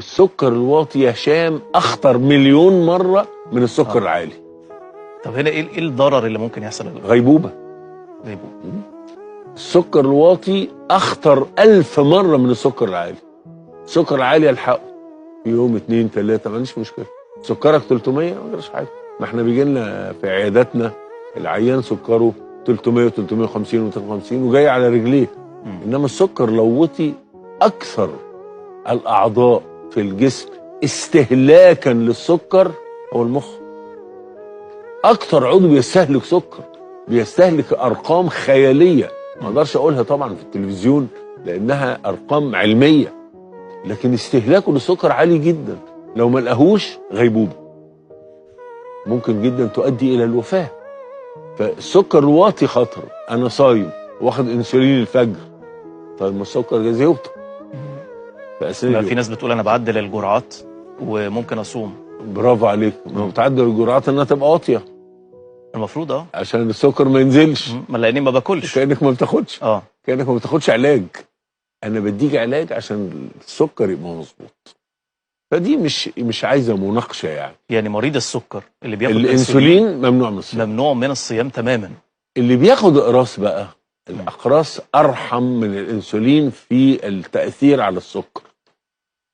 السكر الواطي يا هشام اخطر مليون مره من السكر العالي. طب هنا ايه الضرر اللي ممكن يحصل؟ غيبوبه. السكر الواطي اخطر 1000 مره من السكر العالي. السكر العالي يلحقه في يوم 2 3 ما عنديش مشكله. سكرك 300 ما جراش حاجه. ما احنا بيجي لنا في عياداتنا العيان سكره 300 و350 و350 وجاي على رجليه. انما السكر لو وطي اكثر الاعضاء في الجسم استهلاكا للسكر هو المخ. اكتر عضو بيستهلك سكر، بيستهلك ارقام خياليه ما اقدرش اقولها طبعا في التلفزيون لانها ارقام علميه، لكن استهلاكه للسكر عالي جدا. لو ما لقاهوش غيبوبه ممكن جدا تؤدي الى الوفاه. فالسكر الواطي خطر. انا صايم واخد انسولين الفجر، طيب ما السكر جايز يوطى. في ناس بتقول انا بعدل الجرعات وممكن اصوم. برافو عليك. ما بتعدل الجرعات انها تبقى واطيه المفروض عشان السكر ما ينزلش. ما لاني ما باكلش. كانك ما بتاخدش. كانك ما بتاخدش علاج. انا بديك علاج عشان السكر يبقى مظبوط. فدي مش عايزه مناقشه يعني. يعني مريض السكر اللي بياخد الانسولين ممنوع من الصيام. ممنوع من الصيام تماما. اللي بياخد اقراص بقى، الاقراص ارحم من الانسولين في التاثير على السكر.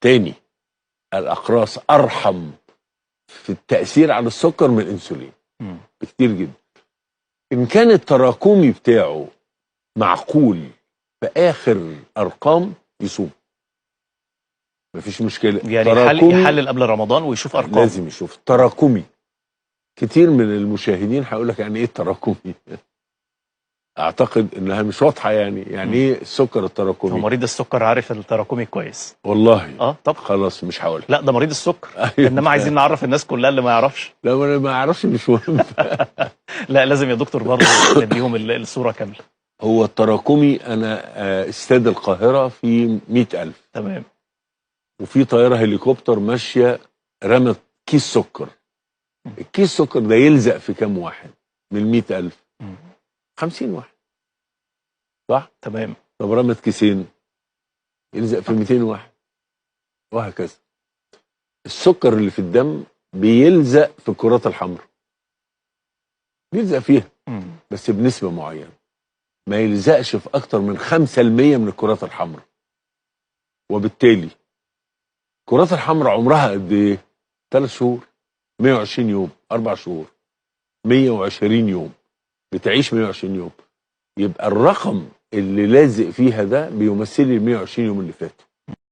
تاني، الاقراص ارحم في التاثير على السكر من الانسولين بكتير جدا. ان كان التراكمي بتاعه معقول في اخر ارقام يصوم مفيش مشكله. يعني يحلل قبل رمضان ويشوف ارقام. لازم يشوف تراكمي. كتير من المشاهدين هيقول لك يعني ايه التراكمي؟ اعتقد انها مش واضحه يعني ايه السكر التراكمي؟ هو مريض السكر عارف التراكمي كويس والله. طب خلاص مش هقول. لا ده مريض السكر. انما عايزين نعرف الناس كلها اللي ما يعرفش. لا انا ما اعرفش مش مهم. لا لازم يا دكتور برضه نديهم الصوره كامله. هو التراكمي انا استاد القاهره في 100,000 تمام، وفي طياره هليكوبتر ماشيه رمت كيس سكر. الكيس سكر ده يلزق في كام واحد من 100,000؟ 50 واحد صح؟ تمام. طب رمت كيسين يلزق في 200 واحد وهكذا. السكر اللي في الدم بيلزق في الكرات الحمراء، بيلزق فيها بس بنسبة معينة، ما يلزقش في أكتر من 5% من الكرات الحمراء. وبالتالي الكرات الحمراء عمرها قد إيه؟ 3 شهور، 120 يوم، 4 شهور، 120 يوم، بتعيش 120 يوم. يبقى الرقم اللي لازق فيها ده بيمثل لي 120 يوم اللي فاتوا.